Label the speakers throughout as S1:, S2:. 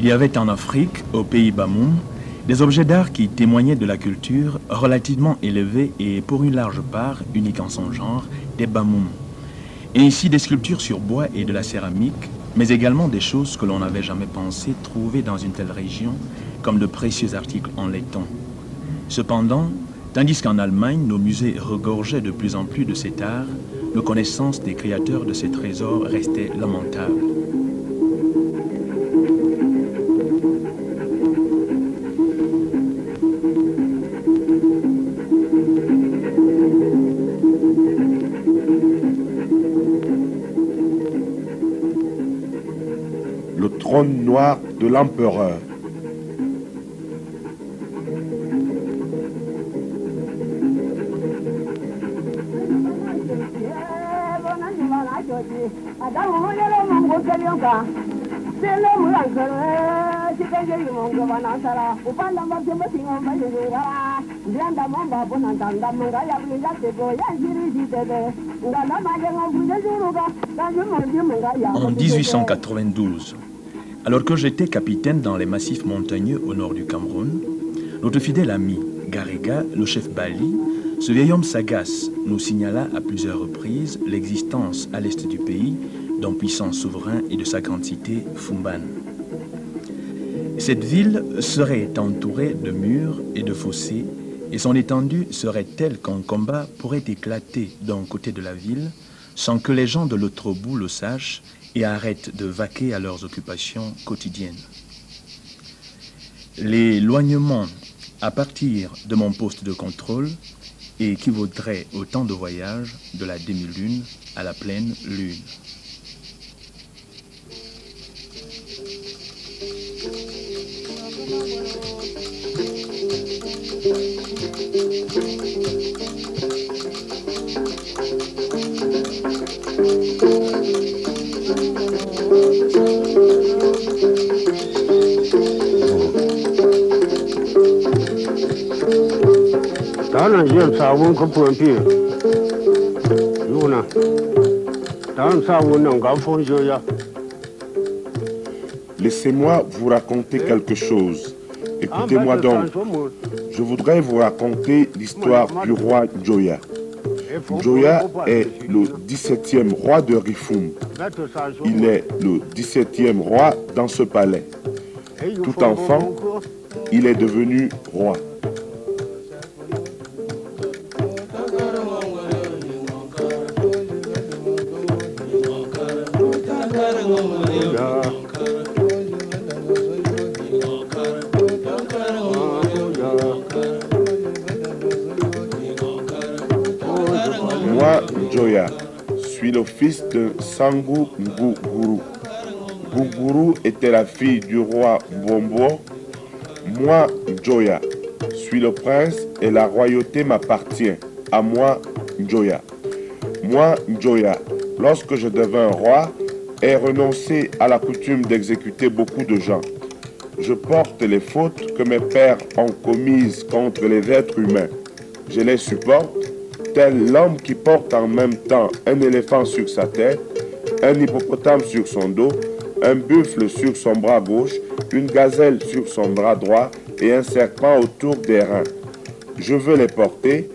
S1: y avait en Afrique, au pays Bamoun, des objets d'art qui témoignaient de la culture relativement élevée et pour une large part, unique en son genre, des Bamoun. Et ici des sculptures sur bois et de la céramique, mais également des choses que l'on n'avait jamais pensé trouver dans une telle région, comme de précieux articles en laiton. Cependant, tandis qu'en Allemagne, nos musées regorgeaient de plus en plus de cet art, nos connaissances des créateurs de ces trésors restaient lamentables.
S2: Le trône noir de l'empereur.
S1: En 1892, alors que j'étais capitaine dans les massifs montagneux au nord du Cameroun, notre fidèle ami Garriga, le chef Bali, ce vieil homme sagace, nous signala à plusieurs reprises l'existence à l'est du pays d'un puissant souverain et de sa grande cité, Fumban. Cette ville serait entourée de murs et de fossés et son étendue serait telle qu'un combat pourrait éclater d'un côté de la ville sans que les gens de l'autre bout le sachent et arrêtent de vaquer à leurs occupations quotidiennes. L'éloignement à partir de mon poste de contrôle équivaudrait au temps de voyage de la demi-lune à la pleine lune.
S2: Laissez-moi vous raconter quelque chose. Écoutez-moi donc. Je voudrais vous raconter l'histoire du roi Njoya. Njoya est le 17e roi de Rifum. Il est le 17e roi dans ce palais. Tout enfant, il est devenu roi. Moi, Njoya, suis le fils de Sangu Nguguru. Nguguru était la fille du roi Bombo. Moi, Njoya, suis le prince et la royauté m'appartient. À moi, Njoya. Moi, Njoya, lorsque je devins roi, ai renoncé à la coutume d'exécuter beaucoup de gens. Je porte les fautes que mes pères ont commises contre les êtres humains. Je les supporte, tel l'homme qui porte en même temps un éléphant sur sa tête, un hippopotame sur son dos, un buffle sur son bras gauche, une gazelle sur son bras droit et un serpent autour des reins. Je veux les porter,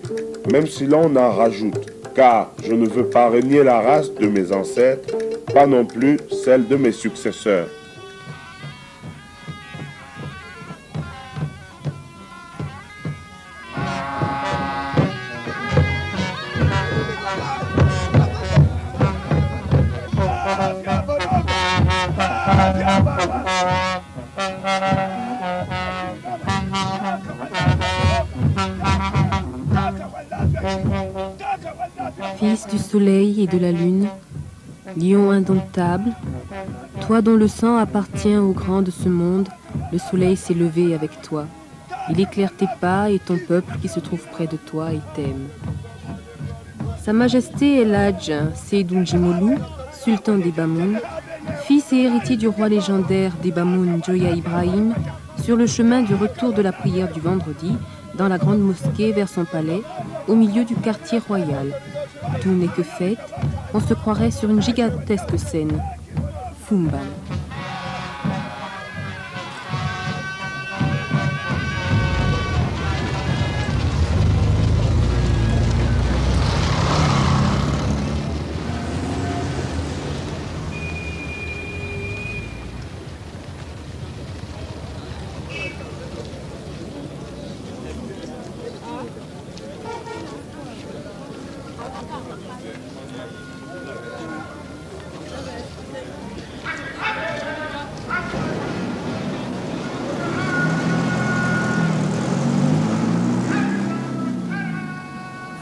S2: même si l'on en rajoute, car je ne veux pas renier la race de mes ancêtres, pas non plus celle de mes successeurs.
S3: Fils du soleil et de la lune, lion indomptable, toi dont le sang appartient au grand de ce monde, le soleil s'est levé avec toi. Il éclaire tes pas et ton peuple qui se trouve près de toi et t'aime. Sa Majesté El Hadj Seydou Njimolu, sultan des Bamoun, fils et héritier du roi légendaire des Bamoun Njoya Ibrahim, sur le chemin du retour de la prière du vendredi, dans la grande mosquée vers son palais, au milieu du quartier royal. Tout n'est que fête, on se croirait sur une gigantesque scène. Fumban.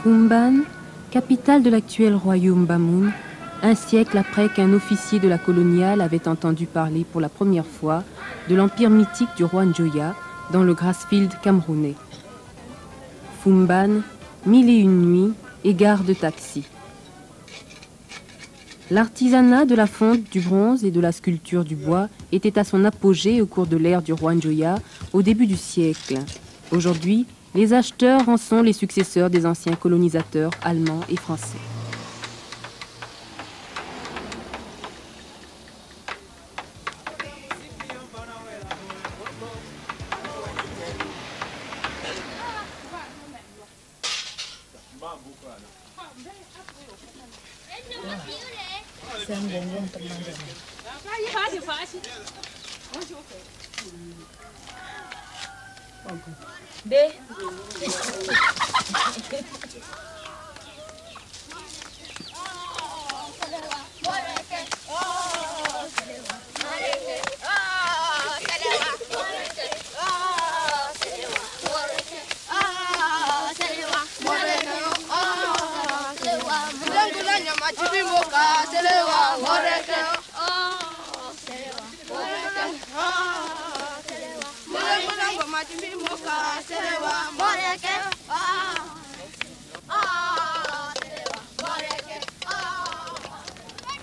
S3: Fumban, capitale de l'actuel royaume Bamoun, un siècle après qu'un officier de la coloniale avait entendu parler pour la première fois de l'empire mythique du roi Njoya dans le Grassfield camerounais. Fumban, 1001 nuits et gare de taxi. L'artisanat de la fonte du bronze et de la sculpture du bois était à son apogée au cours de l'ère du roi Njoya au début du siècle. Aujourd'hui, les acheteurs en sont les successeurs des anciens colonisateurs allemands et français.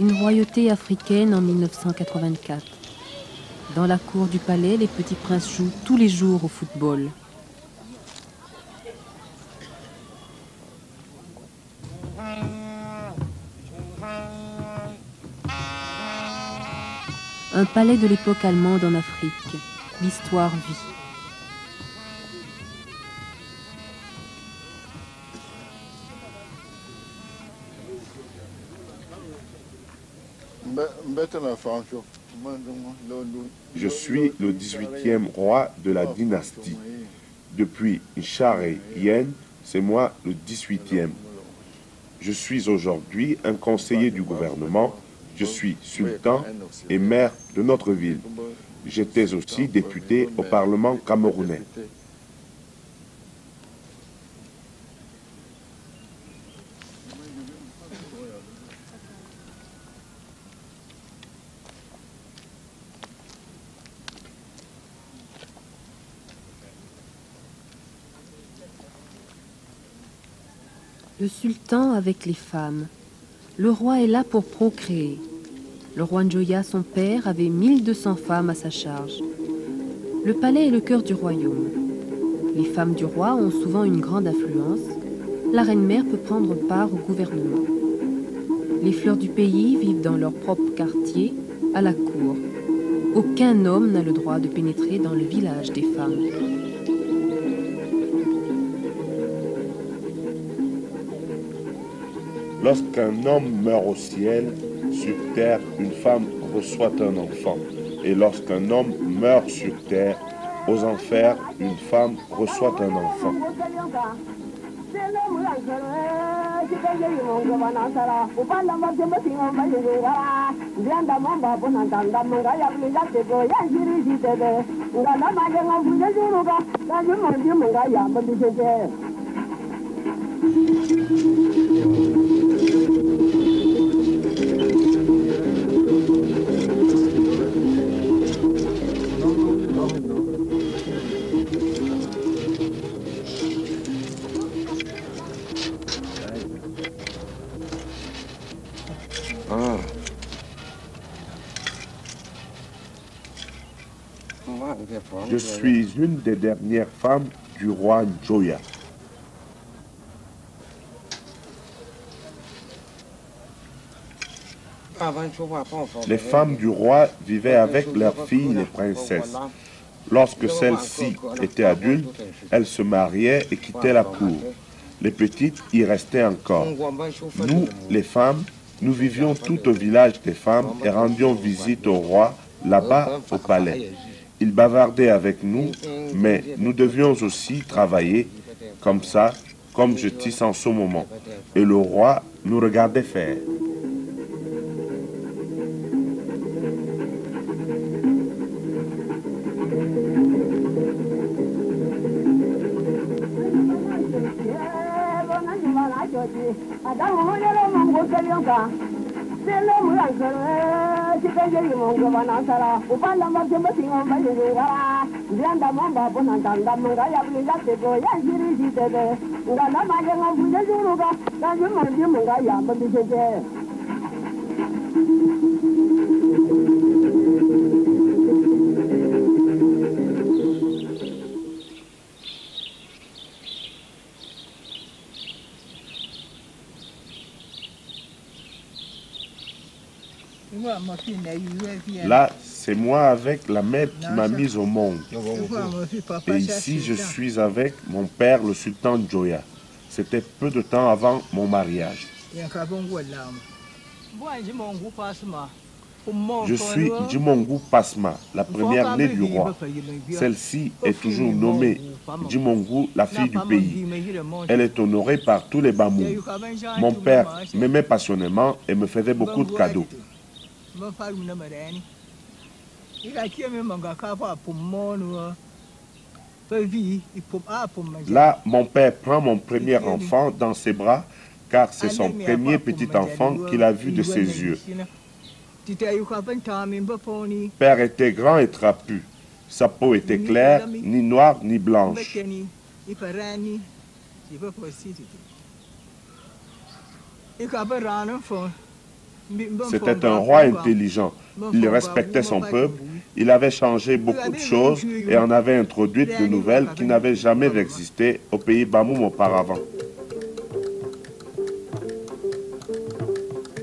S3: Une royauté africaine en 1984. Dans la cour du palais, les petits princes jouent tous les jours au football. Un palais de l'époque allemande en Afrique. L'histoire vit.
S2: Je suis le 18e roi de la dynastie. Depuis Nchare Yen, c'est moi le 18e. Je suis aujourd'hui un conseiller du gouvernement. Je suis sultan et maire de notre ville. J'étais aussi député au Parlement camerounais.
S3: Le sultan avec les femmes. Le roi est là pour procréer. Le roi Njoya, son père, avait 1200 femmes à sa charge. Le palais est le cœur du royaume. Les femmes du roi ont souvent une grande influence. La reine-mère peut prendre part au gouvernement. Les fleurs du pays vivent dans leur propre quartier, à la cour. Aucun homme n'a le droit de pénétrer dans le village des femmes.
S2: Lorsqu'un homme meurt au ciel, sur terre, une femme reçoit un enfant. Et lorsqu'un homme meurt sur terre, aux enfers, une femme reçoit un enfant. Je suis une des dernières femmes du roi Njoya. Les femmes du roi vivaient avec leurs filles, les princesses. Lorsque celles-ci étaient adultes, elles se mariaient et quittaient la cour. Les petites y restaient encore. Nous, les femmes, nous vivions tout au village des femmes et rendions visite au roi, là-bas au palais. Il bavardait avec nous, mais nous devions aussi travailler, comme ça, comme je tisse en ce moment. Et le roi nous regardait faire. Là, c'est moi avec la mère qui m'a mise au monde. Et ici, je suis avec mon père, le sultan Joya. C'était peu de temps avant mon mariage. Je suis Djimongu Pasma, la première née du roi. Celle-ci est toujours nommée Djimongu, la fille du pays. Elle est honorée par tous les Bamoum. Mon père m'aimait passionnément et me faisait beaucoup de cadeaux. Là, mon père prend mon premier enfant dans ses bras, car c'est son premier petit enfant qu'il a vu de ses yeux. Père était grand et trapu. Sa peau était claire, ni noire ni blanche. C'était un roi intelligent. Il respectait son peuple. Il avait changé beaucoup de choses et en avait introduit de nouvelles qui n'avaient jamais existé au pays Bamoum auparavant.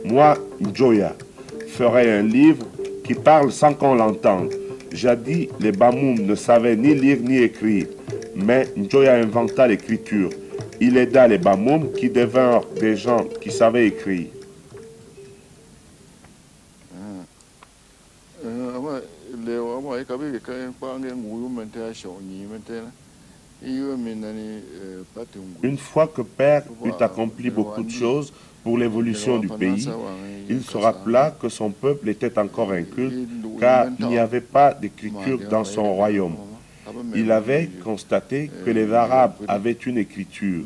S2: Moi, Njoya, ferai un livre qui parle sans qu'on l'entende. Jadis, les Bamoum ne savaient ni lire ni écrire, mais Njoya inventa l'écriture. Il aida les Bamoum qui devinrent des gens qui savaient écrire. Une fois que Père eut accompli beaucoup de choses pour l'évolution du pays, il se rappela que son peuple était encore inculte car il n'y avait pas d'écriture dans son royaume. Il avait constaté que les Arabes avaient une écriture.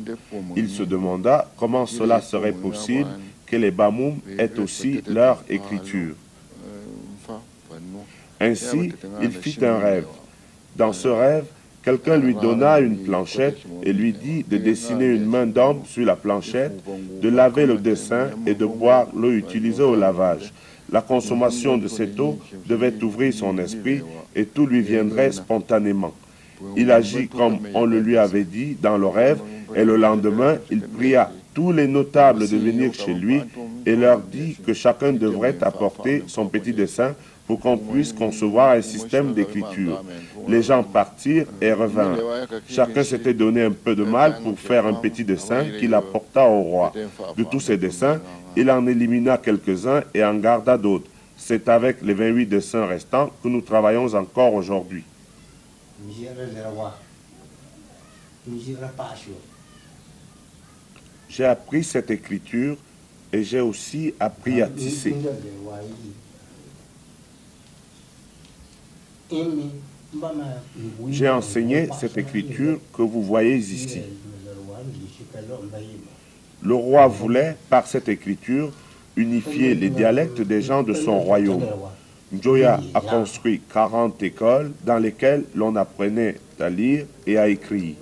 S2: Il se demanda comment cela serait possible que les Bamoum aient aussi leur écriture. Ainsi, il fit un rêve. Dans ce rêve, quelqu'un lui donna une planchette et lui dit de dessiner une main d'homme sur la planchette, de laver le dessin et de boire l'eau utilisée au lavage. La consommation de cette eau devait ouvrir son esprit et tout lui viendrait spontanément. Il agit comme on le lui avait dit dans le rêve et le lendemain, il pria tous les notables de venir chez lui et leur dit que chacun devrait apporter son petit dessin pour qu'on puisse concevoir un système d'écriture. Les gens partirent et revinrent. Chacun s'était donné un peu de mal pour faire un petit dessin qu'il apporta au roi. De tous ces dessins, il en élimina quelques-uns et en garda d'autres. C'est avec les 28 dessins restants que nous travaillons encore aujourd'hui. J'ai appris cette écriture et j'ai aussi appris à tisser. J'ai enseigné cette écriture que vous voyez ici. Le roi voulait, par cette écriture, unifier les dialectes des gens de son royaume. Njoya a construit 40 écoles dans lesquelles l'on apprenait à lire et à écrire.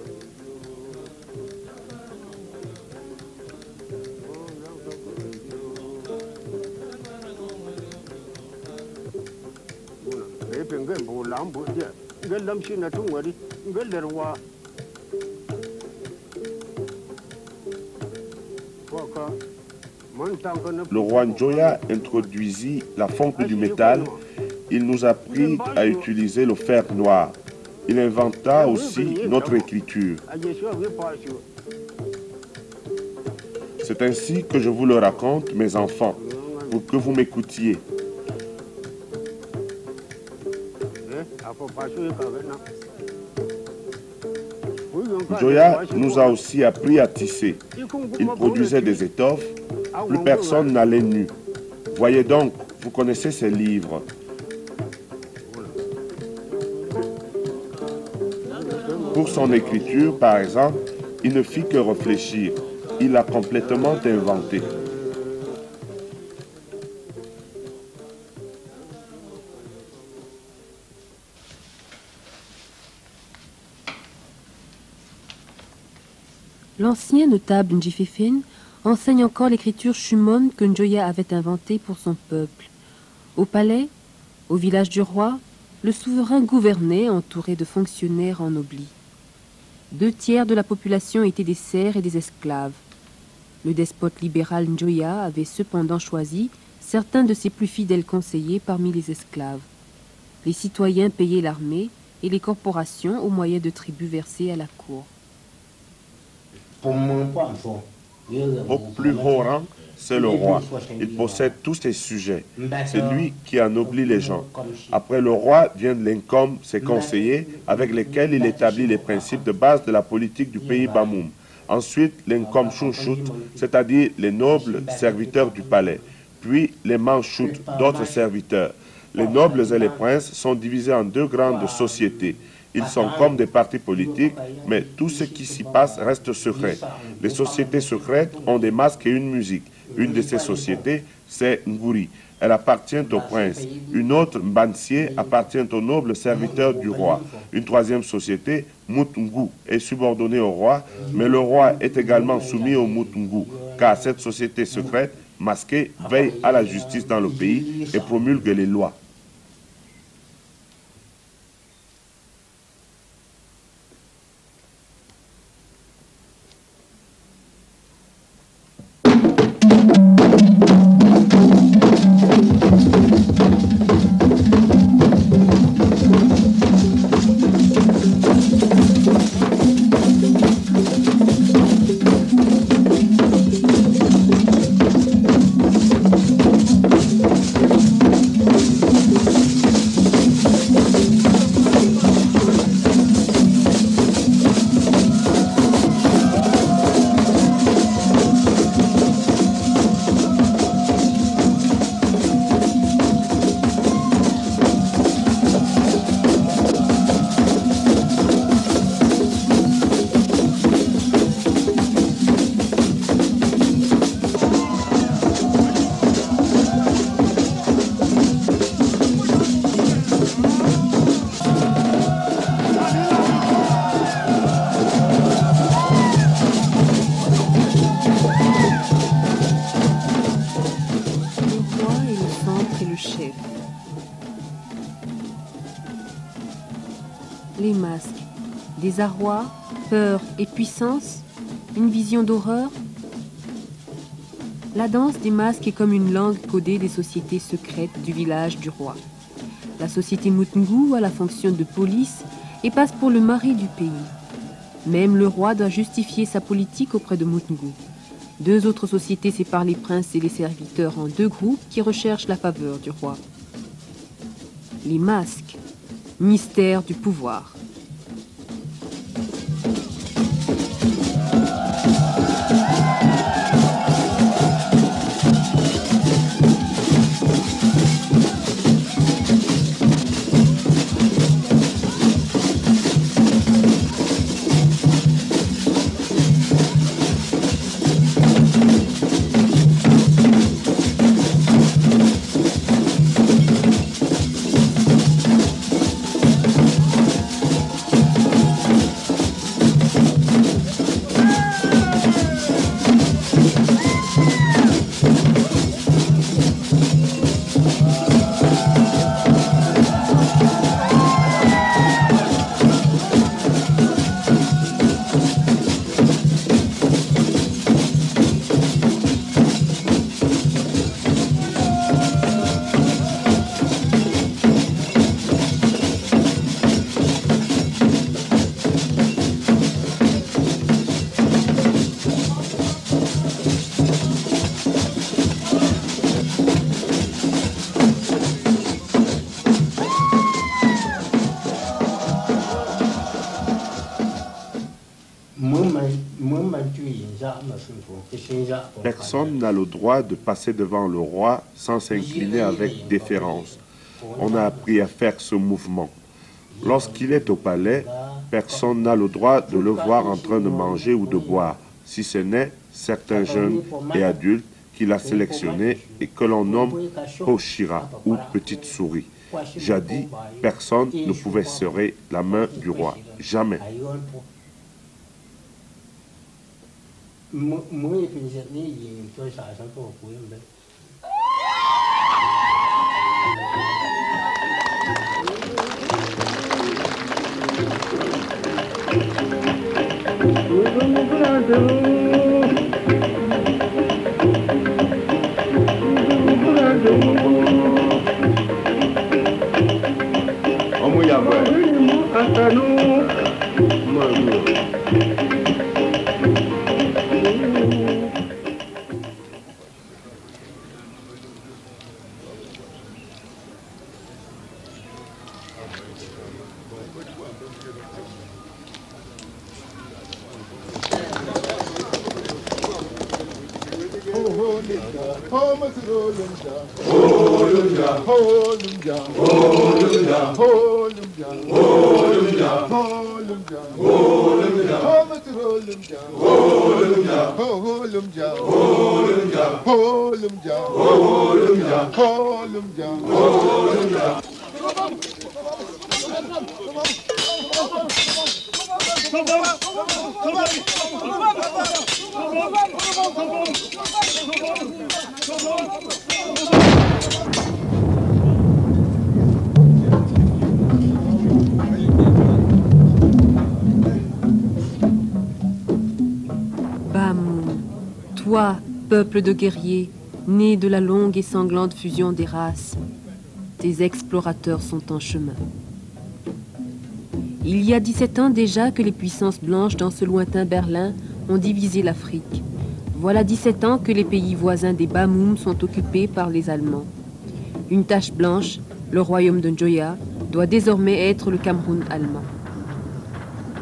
S2: Le roi Njoya introduisit la fonte du métal. Il nous apprit à utiliser le fer noir. Il inventa aussi notre écriture. C'est ainsi que je vous le raconte, mes enfants, pour que vous m'écoutiez. Njoya nous a aussi appris à tisser. Il produisait des étoffes. Plus personne n'allait nu. Voyez donc, vous connaissez ces livres. Pour son écriture, par exemple, il ne fit que réfléchir. il l'a complètement inventé.
S3: L'ancien notable Njifefen enseigne encore l'écriture Shumon que Njoya avait inventée pour son peuple. Au palais, au village du roi, le souverain gouvernait entouré de fonctionnaires ennoblis. 2 tiers de la population étaient des serfs et des esclaves. Le despote libéral Njoya avait cependant choisi certains de ses plus fidèles conseillers parmi les esclaves. Les citoyens payaient l'armée et les corporations au moyen de tributs versés à la cour.
S2: Au plus haut rang, c'est le roi. Il possède tous ses sujets. C'est lui qui anoblit les gens. Après le roi viennent l'incom, ses conseillers, avec lesquels il établit les principes de base de la politique du pays Bamoum. Ensuite, l'incom Chunchut, c'est-à-dire les nobles serviteurs du palais. Puis les manchut, d'autres serviteurs. Les nobles et les princes sont divisés en 2 grandes sociétés. Ils sont comme des partis politiques, mais tout ce qui s'y passe reste secret. Les sociétés secrètes ont des masques et une musique. Une de ces sociétés, c'est Nguri. Elle appartient au prince. Une autre, Mbansier, appartient aux nobles serviteurs du roi. Une 3e société, Mutungu, est subordonnée au roi, mais le roi est également soumis au Mutungu, car cette société secrète, masquée, veille à la justice dans le pays et promulgue les lois.
S3: Les masques, désarroi, peur et puissance, une vision d'horreur. La danse des masques est comme une langue codée des sociétés secrètes du village du roi. La société Mutungu a la fonction de police et passe pour le mari du pays. Même le roi doit justifier sa politique auprès de Mutungu. 2 autres sociétés séparent les princes et les serviteurs en 2 groupes qui recherchent la faveur du roi. Les masques, mystère du pouvoir.
S2: Personne n'a le droit de passer devant le roi sans s'incliner avec déférence. On a appris à faire ce mouvement. Lorsqu'il est au palais, personne n'a le droit de le voir en train de manger ou de boire, si ce n'est certains jeunes et adultes qu'il a sélectionnés et que l'on nomme Hoshira ou petite souris. Jadis, personne ne pouvait serrer la main du roi. Jamais.
S3: Bamoum, toi, peuple de guerriers, né de la longue et sanglante fusion des races, tes explorateurs sont en chemin. Il y a 17 ans déjà que les puissances blanches dans ce lointain Berlin ont divisé l'Afrique. Voilà 17 ans que les pays voisins des Bamoum sont occupés par les Allemands. Une tache blanche, le royaume de Njoya, doit désormais être le Cameroun allemand.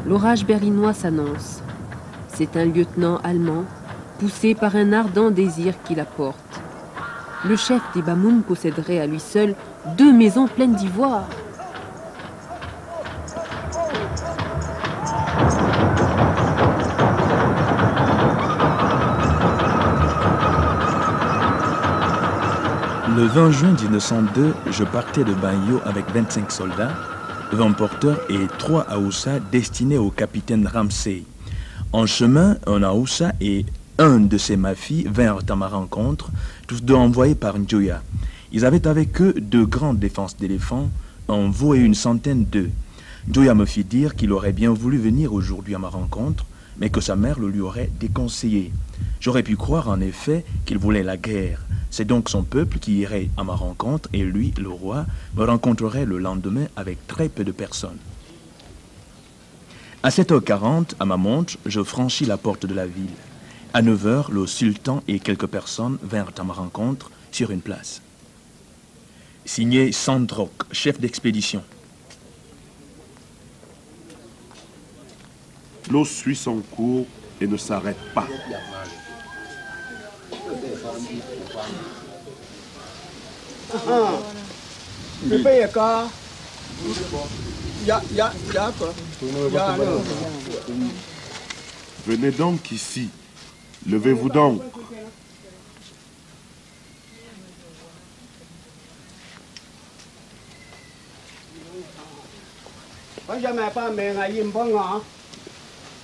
S3: L'orage berlinois s'annonce. C'est un lieutenant allemand, poussé par un ardent désir qui la porte. Le chef des Bamoum posséderait à lui seul 2 maisons pleines d'ivoire.
S1: Le 20 juin 1902, je partais de Banyo avec 25 soldats, 20 porteurs et 3 Aoussa destinés au capitaine Ramsey. En chemin, un Aoussa et un de ses mafis vinrent à ma rencontre, tous deux envoyés par Njoya. Ils avaient avec eux 2 grandes défenses d'éléphants, un veau et une centaine d'œufs. Njoya me fit dire qu'il aurait bien voulu venir aujourd'hui à ma rencontre, mais que sa mère le lui aurait déconseillé. J'aurais pu croire en effet qu'il voulait la guerre. C'est donc son peuple qui irait à ma rencontre et lui, le roi, me rencontrerait le lendemain avec très peu de personnes. À 7h40, à ma montre, je franchis la porte de la ville. À 9h, le sultan et quelques personnes vinrent à ma rencontre sur une place. Signé Sandrock, chef d'expédition.
S2: L'eau suit son cours et ne s'arrête pas. Venez donc ici. Levez-vous donc.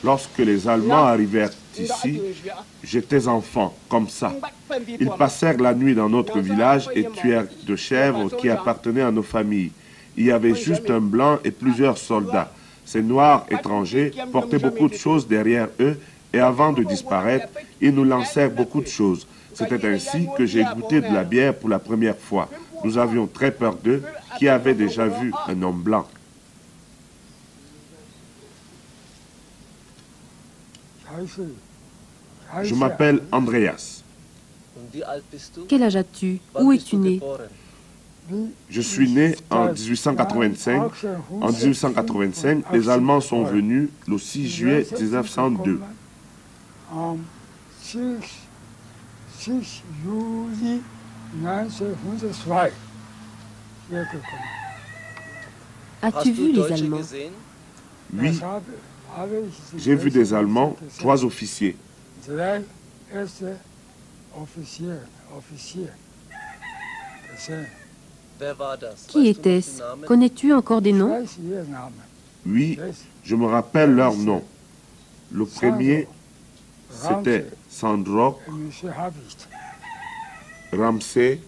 S2: Lorsque les Allemands arrivèrent ici, j'étais enfant, comme ça. Ils passèrent la nuit dans notre village et tuèrent 2 chèvres qui appartenaient à nos familles. Il y avait juste un blanc et plusieurs soldats. Ces noirs étrangers portaient beaucoup de choses derrière eux et avant de disparaître, ils nous lancèrent beaucoup de choses. C'était ainsi que j'ai goûté de la bière pour la première fois. Nous avions très peur d'eux qui avaient déjà vu un homme blanc. Je m'appelle Andreas.
S3: Quel âge as-tu? Où es-tu né?
S2: Je suis né en 1885. En 1885, les Allemands sont venus le 6 juillet 1902.
S3: As-tu vu les Allemands?
S2: Oui, j'ai vu des Allemands, 3 officiers.
S3: Qui était-ce? Connais-tu encore des noms?
S2: Oui, je me rappelle leurs noms. Le premier, c'était Sandrock, Ramsey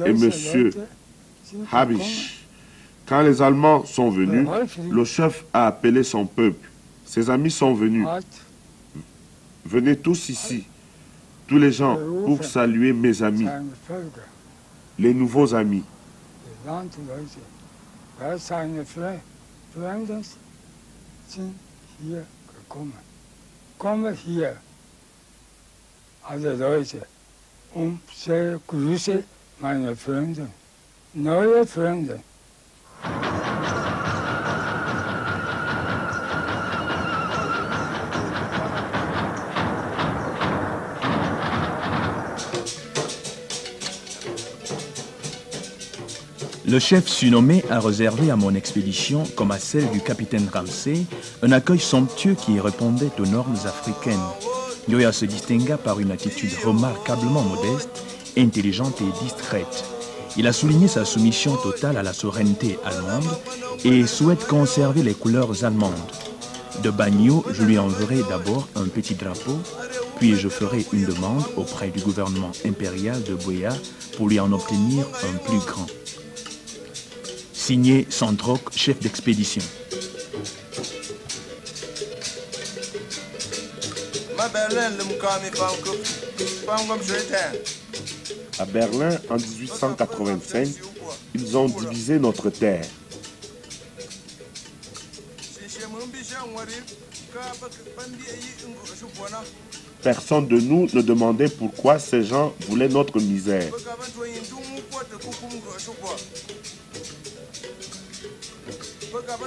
S2: et Monsieur Habish. Quand les Allemands sont venus, le chef a appelé son peuple. Ses amis sont venus. Venez tous ici, tous les gens, pour saluer mes amis, les nouveaux amis.
S4: Neue Freunde.
S1: Le chef surnommé a réservé à mon expédition, comme à celle du capitaine Ramsey, un accueil somptueux qui répondait aux normes africaines. Njoya se distingua par une attitude remarquablement modeste, intelligente et discrète. Il a souligné sa soumission totale à la souveraineté allemande et souhaite conserver les couleurs allemandes. De Bagno, je lui enverrai d'abord un petit drapeau, puis je ferai une demande auprès du gouvernement impérial de Buea pour lui en obtenir un plus grand. Signé Sandrock, chef d'expédition.
S2: À Berlin, en 1885, ils ont divisé notre terre. Personne de nous ne demandait pourquoi ces gens voulaient notre misère.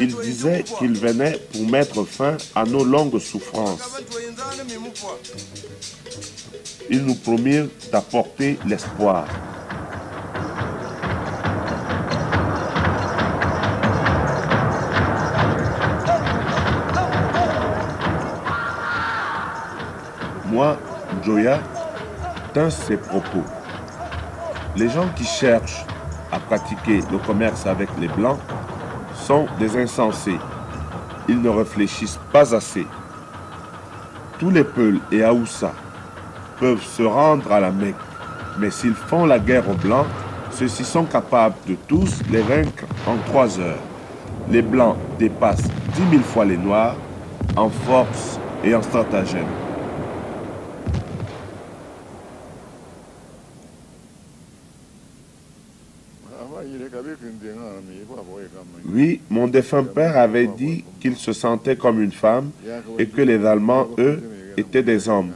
S2: Ils disaient qu'ils venaient pour mettre fin à nos longues souffrances. Ils nous promirent d'apporter l'espoir. Moi, Njoya, tint ces propos. Les gens qui cherchent à pratiquer le commerce avec les Blancs sont des insensés. Ils ne réfléchissent pas assez. Tous les Peuls et Haoussa peuvent se rendre à la Mecque, mais s'ils font la guerre aux Blancs, ceux-ci sont capables de tous les vaincre en 3 heures. Les Blancs dépassent 10 000 fois les Noirs en force et en stratagème. Oui, mon défunt père avait dit qu'il se sentait comme une femme et que les Allemands, eux, étaient des hommes.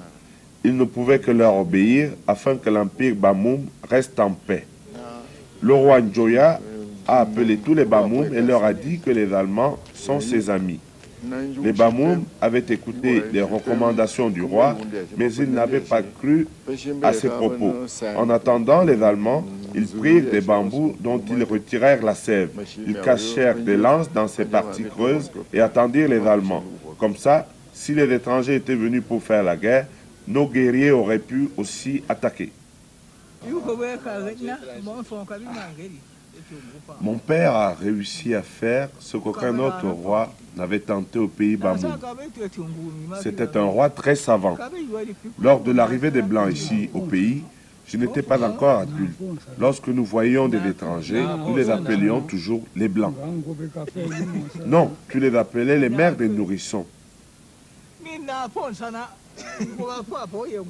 S2: Ils ne pouvaient que leur obéir afin que l'empire Bamoum reste en paix. Le roi Njoya a appelé tous les Bamoum et leur a dit que les Allemands sont ses amis. Les Bamoum avaient écouté les recommandations du roi, mais ils n'avaient pas cru à ses propos. En attendant les Allemands, ils prirent des bambous dont ils retirèrent la sève. Ils cachèrent des lances dans ces parties creuses et attendirent les Allemands. Comme ça, si les étrangers étaient venus pour faire la guerre, nos guerriers auraient pu aussi attaquer. Mon père a réussi à faire ce qu'aucun autre roi n'avait tenté au pays Bamoum. C'était un roi très savant. Lors de l'arrivée des Blancs ici au pays, je n'étais pas encore adulte. Lorsque nous voyions des étrangers, nous les appelions toujours les Blancs. Non, tu les appelais les mères des nourrissons.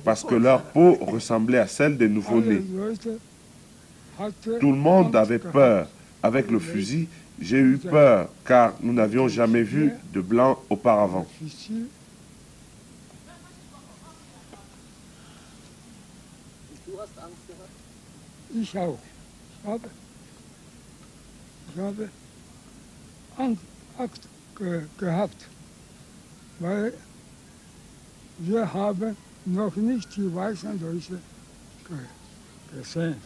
S2: Parce que leur peau ressemblait à celle des nouveau-nés. Tout le monde avait peur. Avec le fusil, j'ai eu peur, car nous n'avions jamais vu de blanc auparavant.
S4: Ich auch. Ich habe Angst gehabt, weil wir haben noch nicht die weißen Deutsche gesehen.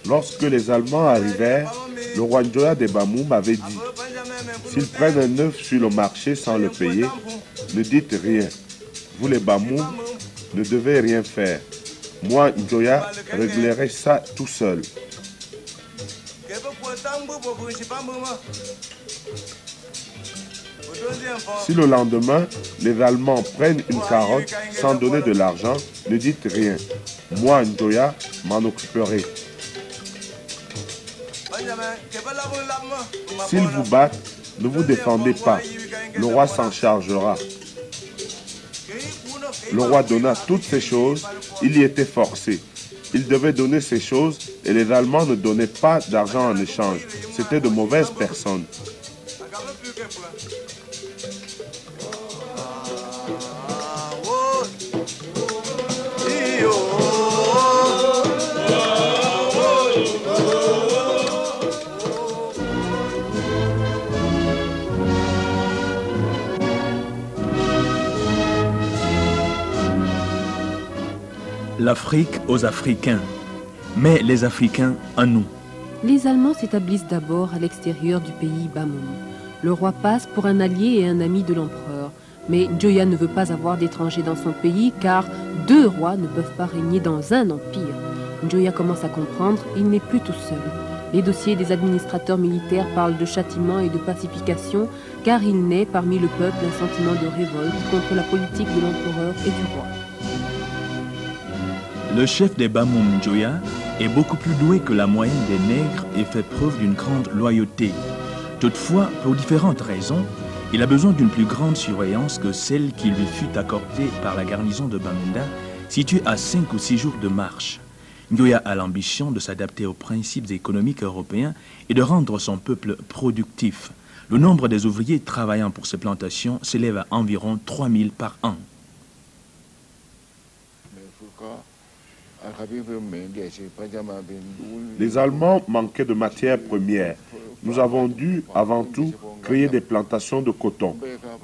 S2: Lorsque les Allemands arrivèrent, le roi Njoya des Bamoum avait dit « S'ils prennent un œuf sur le marché sans le payer, ne dites rien. Vous les Bamoum ne devez rien faire. Moi, Njoya, réglerai ça tout seul. » Si le lendemain, les Allemands prennent une carotte sans donner de l'argent, ne dites rien. Moi, Njoya, m'en occuperai. S'ils vous battent, ne vous défendez pas. Le roi s'en chargera. Le roi donna toutes ces choses, il y était forcé. Il devait donner ces choses et les Allemands ne donnaient pas d'argent en échange. C'étaient de mauvaises personnes.
S1: L'Afrique aux Africains, mais les Africains à nous.
S3: Les Allemands s'établissent d'abord à l'extérieur du pays Bamoum. Le roi passe pour un allié et un ami de l'empereur. Mais Njoya ne veut pas avoir d'étrangers dans son pays car 2 rois ne peuvent pas régner dans un empire. Njoya commence à comprendre, il n'est plus tout seul. Les dossiers des administrateurs militaires parlent de châtiment et de pacification car il naît parmi le peuple un sentiment de révolte contre la politique de l'empereur et du roi.
S1: Le chef des Bamoum Njoya est beaucoup plus doué que la moyenne des nègres et fait preuve d'une grande loyauté. Toutefois, pour différentes raisons, il a besoin d'une plus grande surveillance que celle qui lui fut accordée par la garnison de Bamenda, située à 5 ou 6 jours de marche. Njoya a l'ambition de s'adapter aux principes économiques européens et de rendre son peuple productif. Le nombre des ouvriers travaillant pour ces plantations s'élève à environ 3000 par an.
S2: Les Allemands manquaient de matières premières. Nous avons dû, avant tout, créer des plantations de coton.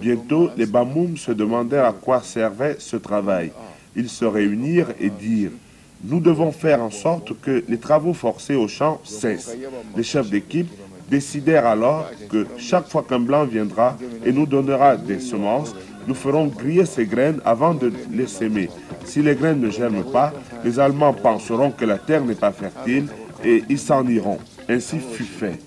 S2: Bientôt, les Bamoum se demandèrent à quoi servait ce travail. Ils se réunirent et dirent « Nous devons faire en sorte que les travaux forcés au champ cessent. » Les chefs d'équipe décidèrent alors que chaque fois qu'un blanc viendra et nous donnera des semences, nous ferons griller ces graines avant de les s'aimer. Si les graines ne germent pas, les Allemands penseront que la terre n'est pas fertile et ils s'en iront. Ainsi fut fait.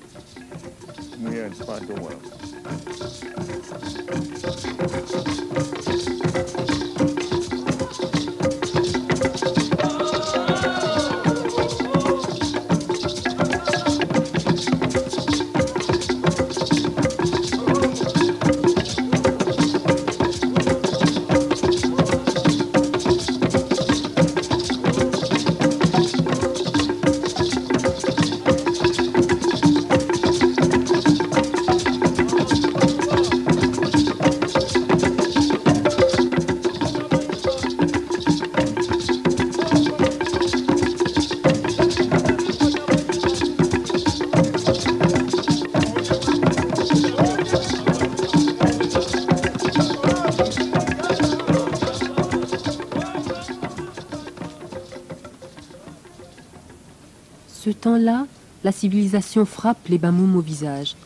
S3: Ce temps-là, la civilisation frappe les Bamoum au visage.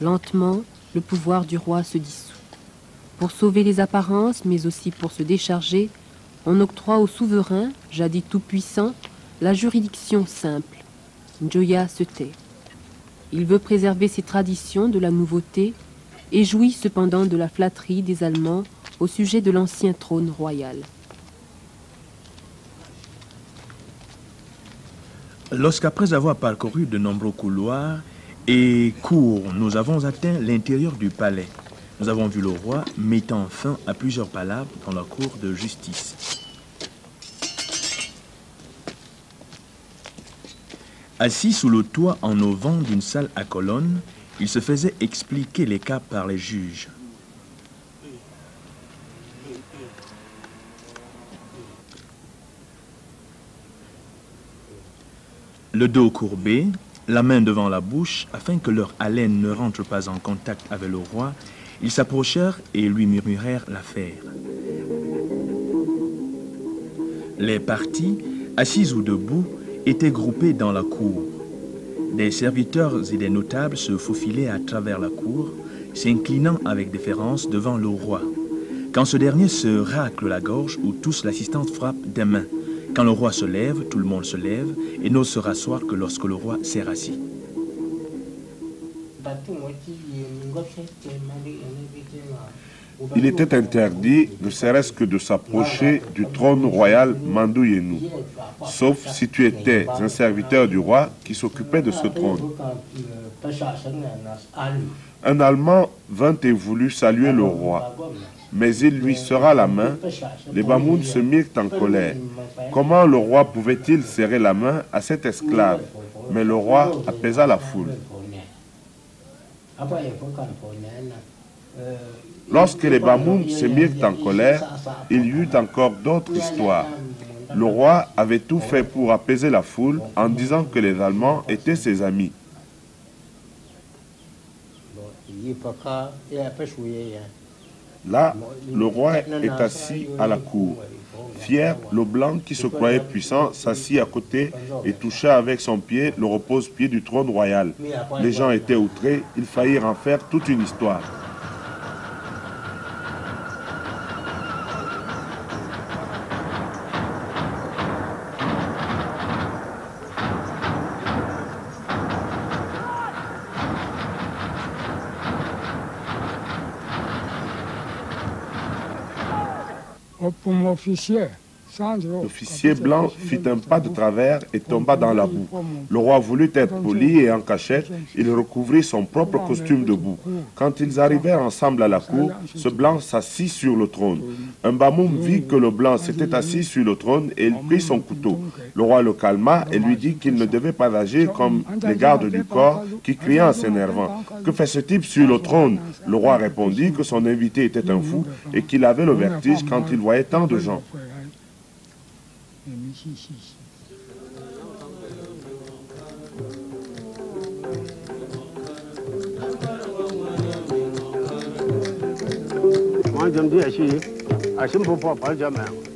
S3: Lentement, le pouvoir du roi se dissout. Pour sauver les apparences, mais aussi pour se décharger, on octroie au souverain, jadis tout-puissant, la juridiction simple. Njoya se tait. Il veut préserver ses traditions de la nouveauté et jouit cependant de la flatterie des Allemands au sujet de l'ancien trône royal.
S1: Lorsqu'après avoir parcouru de nombreux couloirs et cours, nous avons atteint l'intérieur du palais. Nous avons vu le roi mettant fin à plusieurs palabres dans la cour de justice. Assis sous le toit en auvent d'une salle à colonnes, il se faisait expliquer les cas par les juges. Le dos courbé, la main devant la bouche, afin que leur haleine ne rentre pas en contact avec le roi, ils s'approchèrent et lui murmurèrent l'affaire. Les parties assis ou debout, étaient groupés dans la cour. Des serviteurs et des notables se faufilaient à travers la cour, s'inclinant avec déférence devant le roi. Quand ce dernier se racle la gorge ou tous l'assistance frappe des mains. Quand le roi se lève, tout le monde se lève et n'ose se rasseoir que lorsque le roi s'est rassis.
S2: Il était interdit, ne serait-ce que de s'approcher du trône royal Manduyenu, sauf si tu étais un serviteur du roi qui s'occupait de ce trône. Un Allemand vint et voulut saluer le roi, mais il lui serra la main. Les Bamouns se mirent en colère. Comment le roi pouvait-il serrer la main à cet esclave? Mais le roi apaisa la foule. Lorsque les Bamouns se mirent en colère, il y eut encore d'autres histoires. Le roi avait tout fait pour apaiser la foule en disant que les Allemands étaient ses amis. Là, le roi est assis à la cour. Fier, le blanc qui se croyait puissant s'assit à côté et toucha avec son pied le repose-pied du trône royal. Les gens étaient outrés, ils faillirent en faire toute une histoire. L'officier blanc fit un pas de travers et tomba dans la boue. Le roi voulut être poli et en cachette, il recouvrit son propre costume de boue. Quand ils arrivèrent ensemble à la cour, ce blanc s'assit sur le trône. Un Bamoum vit que le blanc s'était assis sur le trône et il prit son couteau. Le roi le calma et lui dit qu'il ne devait pas agir comme les gardes du corps qui criaient en s'énervant. « Que fait ce type sur le trône ?» Le roi répondit que son invité était un fou et qu'il avait le vertige quand il voyait tant de gens.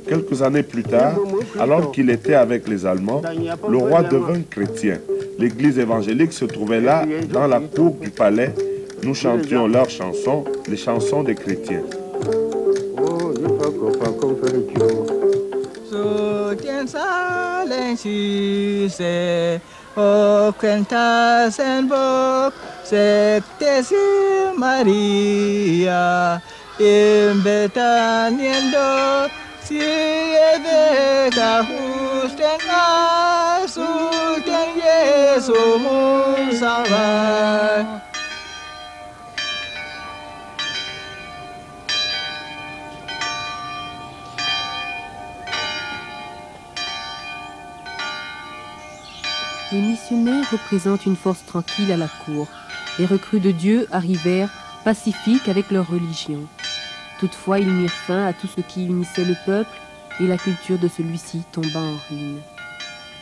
S2: Quelques années plus tard, alors qu'il était avec les Allemands, le roi devint chrétien. L'église évangélique se trouvait là, dans la cour du palais. Nous chantions leurs chansons, les chansons des chrétiens.
S5: Maria, in Betaniendo, si evega husten sultan Jesu salva.
S3: Les missionnaires représentent une force tranquille à la cour. Les recrues de Dieu arrivèrent pacifiques avec leur religion. Toutefois, ils mirent fin à tout ce qui unissait le peuple et la culture de celui-ci tomba en ruine.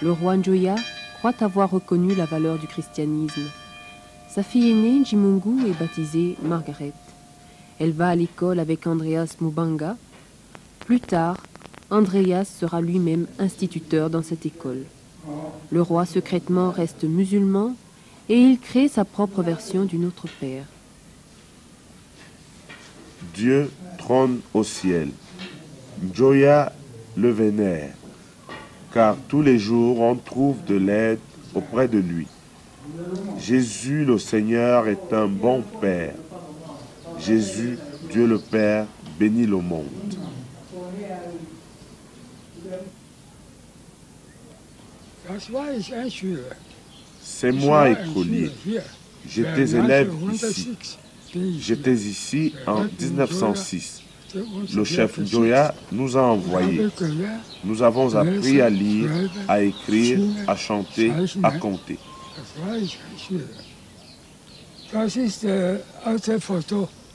S3: Le roi Njoya croit avoir reconnu la valeur du christianisme. Sa fille aînée, Njimungu, est baptisée Margaret. Elle va à l'école avec Andreas Mubanga. Plus tard, Andreas sera lui-même instituteur dans cette école. Le roi secrètement reste musulman et il crée sa propre version du Notre Père.
S2: Dieu trône au ciel. Njoya le vénère, car tous les jours on trouve de l'aide auprès de lui. Jésus le Seigneur est un bon Père. Jésus, Dieu le Père, bénit le monde. C'est moi, écolier. J'étais élève ici. J'étais ici en 1906. Le chef Njoya nous a envoyés. Nous avons appris à lire, à écrire, à chanter, à compter.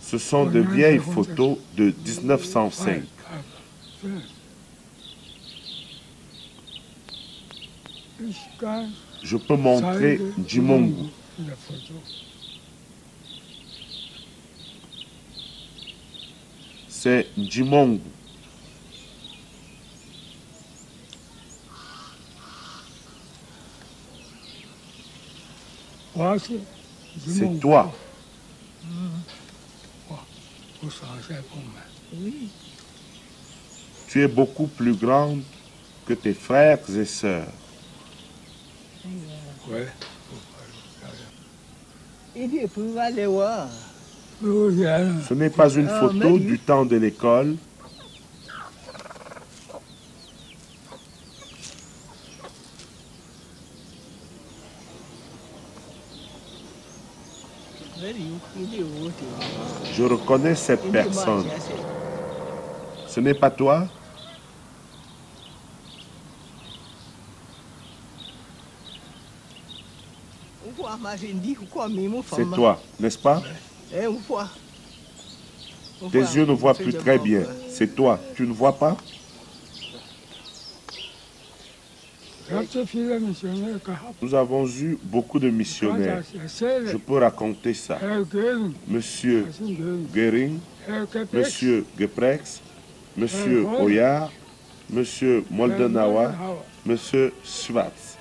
S2: Ce sont de vieilles photos de 1905. Je peux montrer Njimungu. C'est Njimungu. C'est toi.
S5: Oui.
S2: Tu es beaucoup plus grande que tes frères et sœurs.
S5: Il peut aller voir.
S2: Ce n'est pas une photo du temps de l'école. Je reconnais cette personne. Ce n'est pas toi? C'est toi, n'est-ce pas? Tes yeux ne voient plus très bien. C'est toi, tu ne vois pas? Nous avons eu beaucoup de missionnaires. Je peux raconter ça. Monsieur Goering, Monsieur Geprex, Monsieur Oyar, Monsieur Moldenauer, Monsieur Schwartz.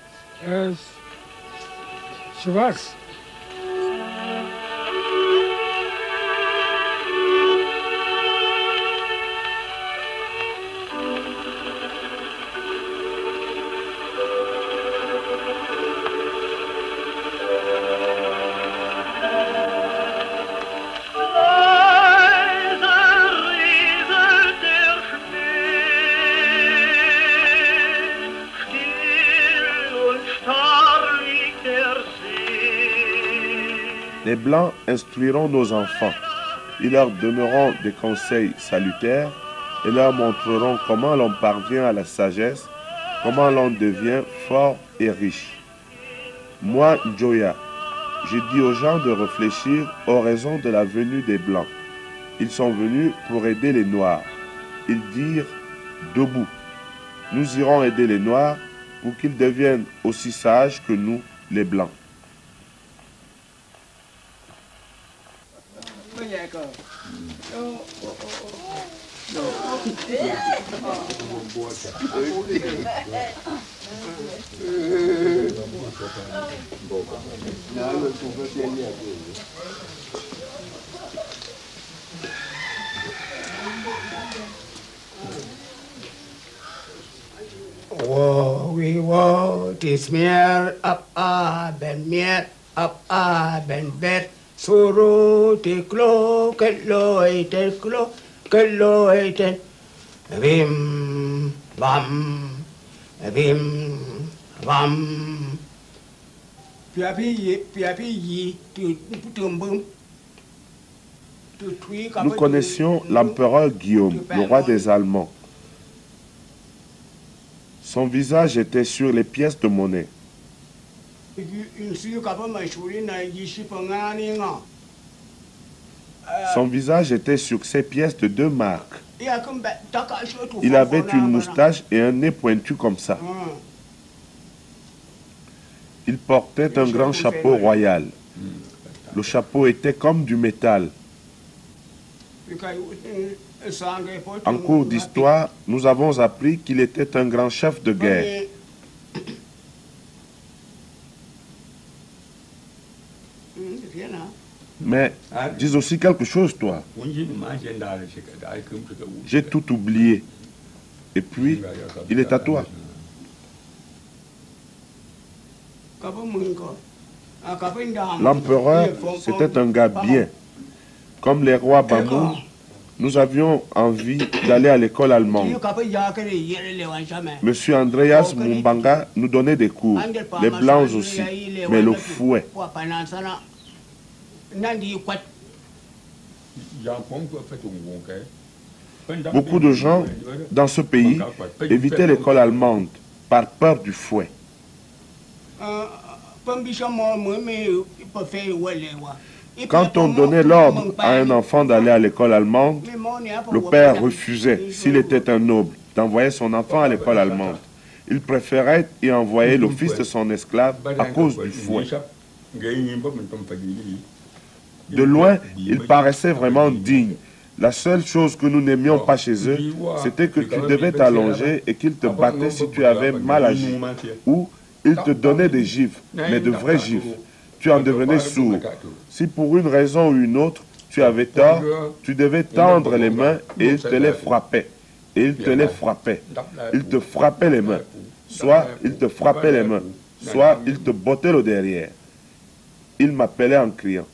S2: Les Blancs instruiront nos enfants. Ils leur donneront des conseils salutaires et leur montreront comment l'on parvient à la sagesse, comment l'on devient fort et riche. Moi, Joya, j'ai dit aux gens de réfléchir aux raisons de la venue des Blancs. Ils sont venus pour aider les Noirs. Ils dirent « Debout, nous irons aider les Noirs pour qu'ils deviennent aussi sages que nous, les Blancs. »
S6: We want to smear up ben meer up ben bed. Suru te klo keloiten vim vam
S2: Nous connaissions l'empereur Guillaume, le roi des Allemands. Son visage était sur les pièces de monnaie. Son visage était sur ses pièces de 2 marques. Il avait une moustache et un nez pointu comme ça. Il portait un grand chapeau royal. Le chapeau était comme du métal. En cours d'histoire, nous avons appris qu'il était un grand chef de guerre. Mais dis aussi quelque chose, toi. J'ai tout oublié. Et puis, il est à toi. L'empereur, c'était un gars bien. Comme les rois Bamou, nous avions envie d'aller à l'école allemande. Monsieur Andreas Mumbanga nous donnait des cours. Les Blancs aussi, mais le fouet. Beaucoup de gens dans ce pays évitaient l'école allemande par peur du fouet. Quand on donnait l'ordre à un enfant d'aller à l'école allemande, le père refusait, s'il était un noble, d'envoyer son enfant à l'école allemande. Il préférait y envoyer le fils de son esclave à cause du fouet. De loin, ils paraissaient vraiment dignes. La seule chose que nous n'aimions pas chez eux, c'était que tu devais t'allonger et qu'ils te battaient si tu avais mal agi. Ou ils te donnaient des gifles, mais de vrais gifles. tu en devenais sourd. Si pour une raison ou une autre, tu avais tort, tu devais tendre les mains et il te les frappait. Et il te les frappait. Il te frappait les mains. Soit il te frappait les mains, soit il te bottait le derrière. Il m'appelait en criant.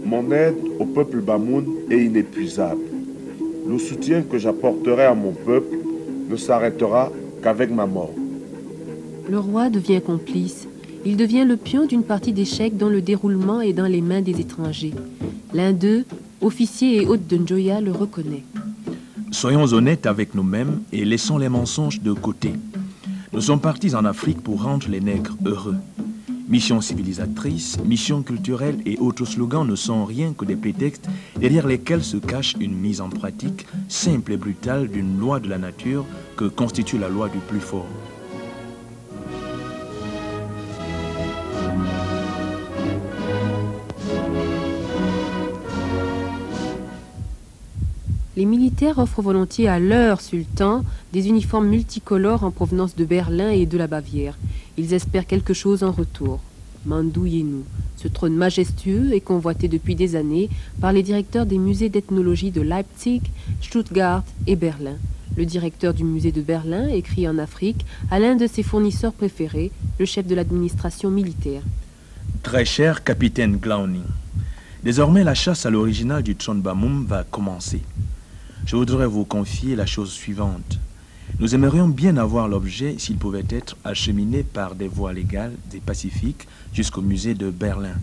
S2: Mon aide au peuple Bamoun est inépuisable. Le soutien que j'apporterai à mon peuple ne s'arrêtera qu'avec ma mort.
S3: Le roi devient complice. Il devient le pion d'une partie d'échecs dont le déroulement est dans les mains des étrangers. L'un d'eux, officier et hôte de Njoya, le reconnaît.
S1: Soyons honnêtes avec nous-mêmes et laissons les mensonges de côté. Nous sommes partis en Afrique pour rendre les nègres heureux. Mission civilisatrice, mission culturelle et autres slogans ne sont rien que des prétextes derrière lesquels se cache une mise en pratique simple et brutale d'une loi de la nature que constitue la loi du plus fort.
S3: Les militaires offrent volontiers à leur sultan des uniformes multicolores en provenance de Berlin et de la Bavière. Ils espèrent quelque chose en retour. Mandou Yenou, ce trône majestueux est convoité depuis des années par les directeurs des musées d'ethnologie de Leipzig, Stuttgart et Berlin. Le directeur du musée de Berlin écrit en Afrique à l'un de ses fournisseurs préférés, le chef de l'administration militaire.
S1: Très cher capitaine Glauning, désormais la chasse à l'original du trône Bamoum va commencer. Je voudrais vous confier la chose suivante. Nous aimerions bien avoir l'objet s'il pouvait être acheminé par des voies légales et pacifiques jusqu'au musée de Berlin.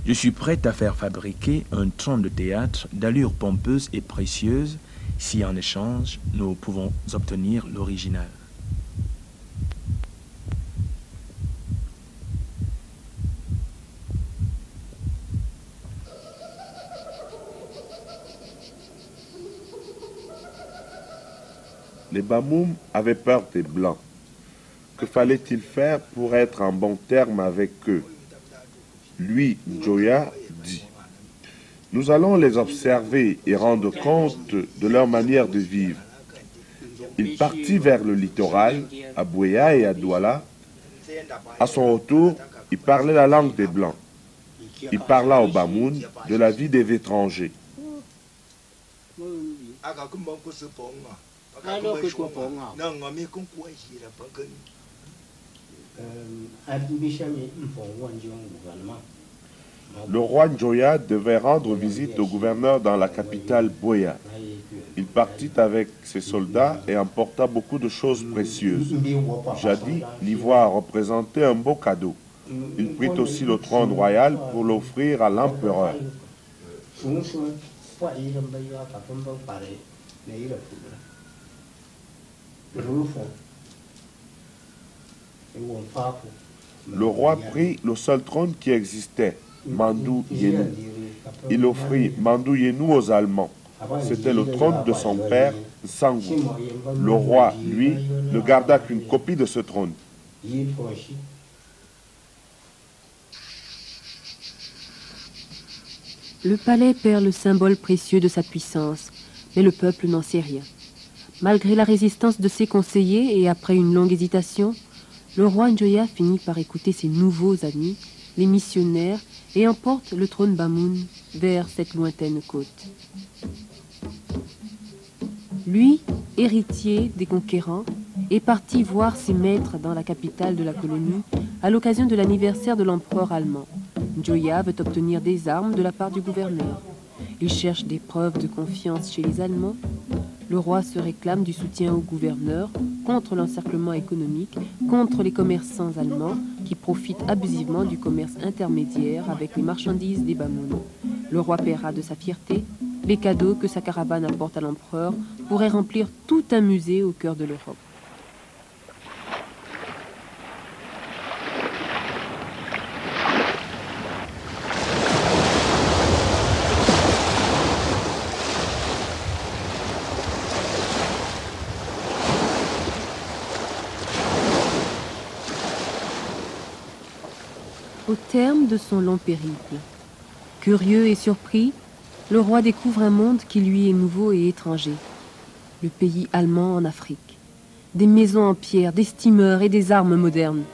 S1: Je suis prêt à faire fabriquer un trône de théâtre d'allure pompeuse et précieuse si en échange nous pouvons obtenir l'original.
S2: Les Bamoum avaient peur des Blancs. Que fallait-il faire pour être en bon terme avec eux? Lui, Njoya, dit: nous allons les observer et rendre compte de leur manière de vivre. Il partit vers le littoral, à Buea et à Douala. À son retour, il parlait la langue des Blancs. Il parla au Bamoun de la vie des étrangers. Le roi Njoya devait rendre visite au gouverneur dans la capitale Buea. Il partit avec ses soldats et emporta beaucoup de choses précieuses. Jadis, l'ivoire représentait un beau cadeau. Il prit aussi le trône royal pour l'offrir à l'empereur. Le roi prit le seul trône qui existait, Mandou Yenou. Il offrit Mandou Yenou aux Allemands. C'était le trône de son père, Sangu. Le roi, lui, ne garda qu'une copie de ce trône.
S3: Le palais perd le symbole précieux de sa puissance, mais le peuple n'en sait rien. Malgré la résistance de ses conseillers et après une longue hésitation, le roi Njoya finit par écouter ses nouveaux amis, les missionnaires, et emporte le trône Bamoun vers cette lointaine côte. Lui, héritier des conquérants, est parti voir ses maîtres dans la capitale de la colonie à l'occasion de l'anniversaire de l'empereur allemand. Njoya veut obtenir des armes de la part du gouverneur. Il cherche des preuves de confiance chez les Allemands. Le roi se réclame du soutien au gouverneur contre l'encerclement économique, contre les commerçants allemands qui profitent abusivement du commerce intermédiaire avec les marchandises des Bamoun. Le roi paiera de sa fierté. Les cadeaux que sa caravane apporte à l'empereur pourraient remplir tout un musée au cœur de l'Europe. Au terme de son long périple, curieux et surpris, le roi découvre un monde qui lui est nouveau et étranger. Le pays allemand en Afrique. Des maisons en pierre, des steamers et des armes modernes.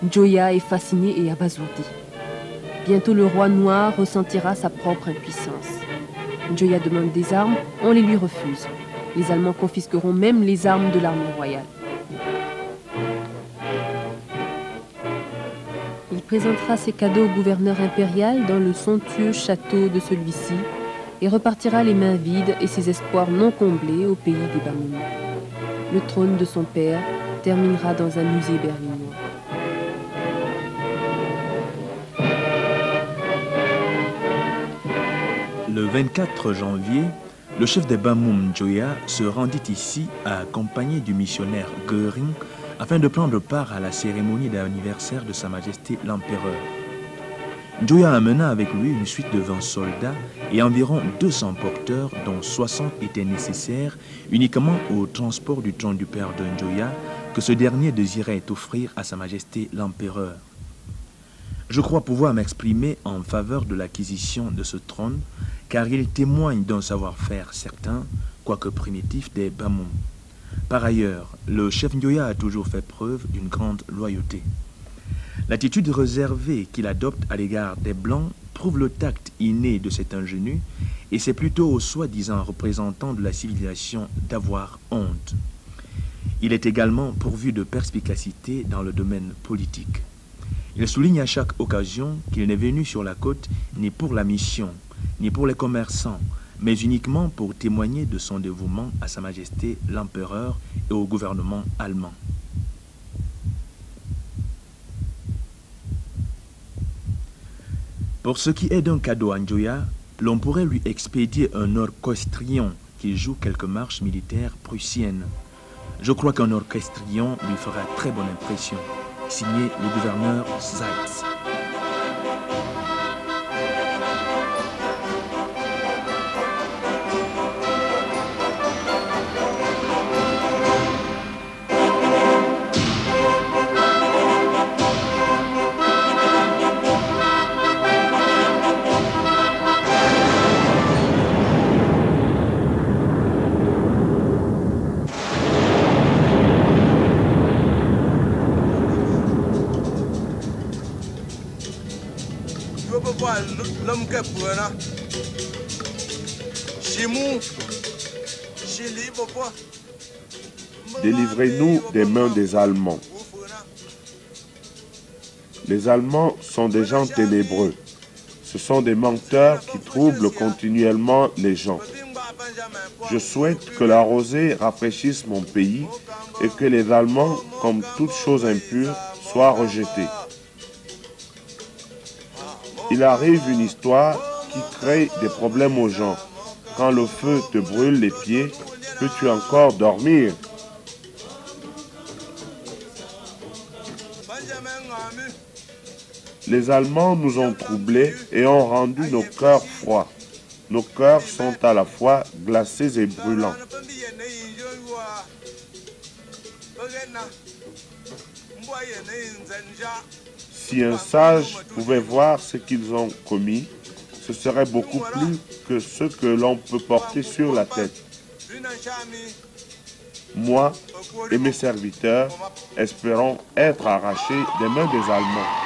S3: Njoya est fasciné et abasourdi. Bientôt le roi noir ressentira sa propre impuissance. Njoya demande des armes, on les lui refuse. Les Allemands confisqueront même les armes de l'armée royale. Il présentera ses cadeaux au gouverneur impérial dans le somptueux château de celui-ci et repartira les mains vides et ses espoirs non comblés au pays des Bamoun. Le trône de son père terminera dans un musée berlinois.
S1: Le 24 janvier, le chef des Bamoun Njoya se rendit ici accompagné du missionnaire Göring afin de prendre part à la cérémonie d'anniversaire de Sa Majesté l'Empereur. Njoya amena avec lui une suite de 20 soldats et environ 200 porteurs, dont 60 étaient nécessaires uniquement au transport du trône du père de Njoya que ce dernier désirait offrir à Sa Majesté l'Empereur. Je crois pouvoir m'exprimer en faveur de l'acquisition de ce trône, car il témoigne d'un savoir-faire certain, quoique primitif, des Bamoun. Par ailleurs, le chef Njoya a toujours fait preuve d'une grande loyauté. L'attitude réservée qu'il adopte à l'égard des Blancs prouve le tact inné de cet ingénu, et c'est plutôt au soi-disant représentant de la civilisation d'avoir honte. Il est également pourvu de perspicacité dans le domaine politique. Il souligne à chaque occasion qu'il n'est venu sur la côte ni pour la mission, ni pour les commerçants, mais uniquement pour témoigner de son dévouement à Sa Majesté l'Empereur et au gouvernement allemand. Pour ce qui est d'un cadeau à Njoya, l'on pourrait lui expédier un orchestrion qui joue quelques marches militaires prussiennes. Je crois qu'un orchestrion lui fera très bonne impression. Signé le gouverneur Zeitz.
S2: Délivrez-nous des mains des Allemands. Les Allemands sont des gens ténébreux. Ce sont des menteurs qui troublent continuellement les gens. Je souhaite que la rosée rafraîchisse mon pays et que les Allemands, comme toute chose impure, soient rejetés. Il arrive une histoire qui crée des problèmes aux gens. Quand le feu te brûle les pieds, peux-tu encore dormir? Les Allemands nous ont troublés et ont rendu nos cœurs froids. nos cœurs sont à la fois glacés et brûlants. Si un sage pouvait voir ce qu'ils ont commis, ce serait beaucoup plus que ce que l'on peut porter sur la tête. Moi et mes serviteurs espérons être arrachés des mains des Allemands.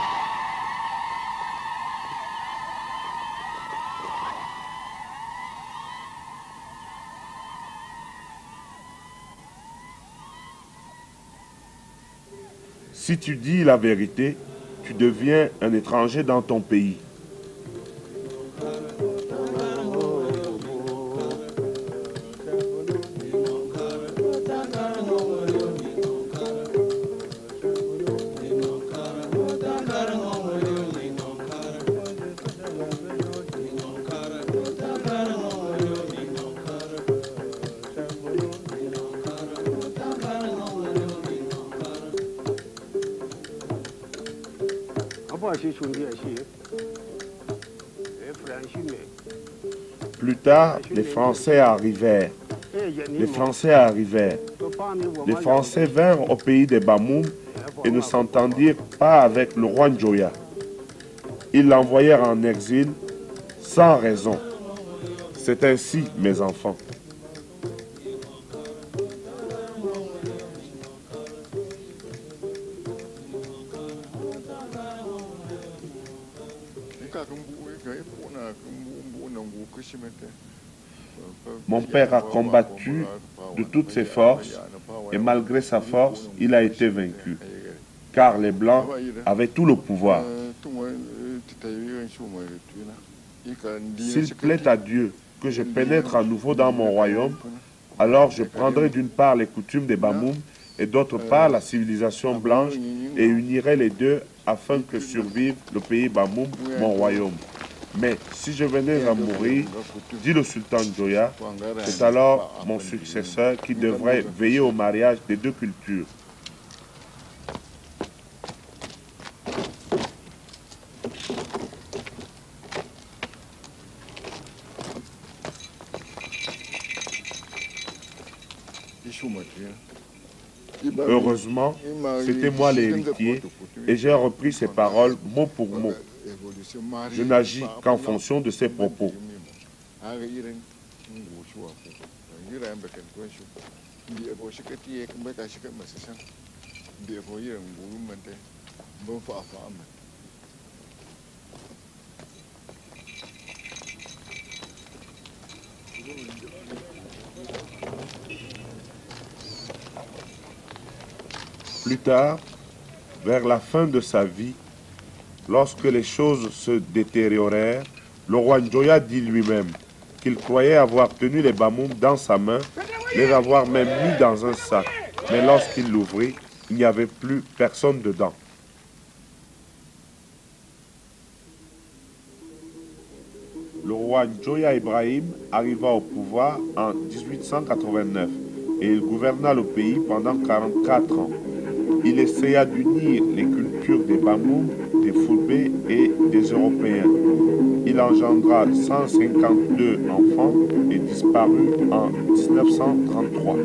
S2: Si tu dis la vérité, tu deviens un étranger dans ton pays. Plus tard, les Français arrivèrent. Les Français arrivèrent. Les Français vinrent au pays des Bamoum et ne s'entendirent pas avec le roi Njoya. Ils l'envoyèrent en exil sans raison. C'est ainsi, mes enfants. Mon père a combattu de toutes ses forces et malgré sa force, il a été vaincu. Car les Blancs avaient tout le pouvoir. S'il plaît à Dieu que je pénètre à nouveau dans mon royaume, alors je prendrai d'une part les coutumes des Bamoum et d'autre part la civilisation blanche et unirai les deux afin que survive le pays Bamoum, mon royaume. Mais si je venais à mourir, dit le sultan Njoya, c'est alors mon successeur qui devrait veiller au mariage des deux cultures. Heureusement, c'était moi l'héritier et j'ai repris ses paroles mot pour mot. Je n'agis qu'en fonction de ses propos. Plus tard, vers la fin de sa vie, lorsque les choses se détériorèrent, le roi Njoya dit lui-même qu'il croyait avoir tenu les Bamoum dans sa main, les avoir même mis dans un sac. Mais lorsqu'il l'ouvrit, il n'y avait plus personne dedans. Le roi Njoya Ibrahim arriva au pouvoir en 1889 et il gouverna le pays pendant 44 ans. Il essaya d'unir les cultures des Bamoum, des Fulbé et des Européens. Il engendra 152 enfants et disparut en 1933.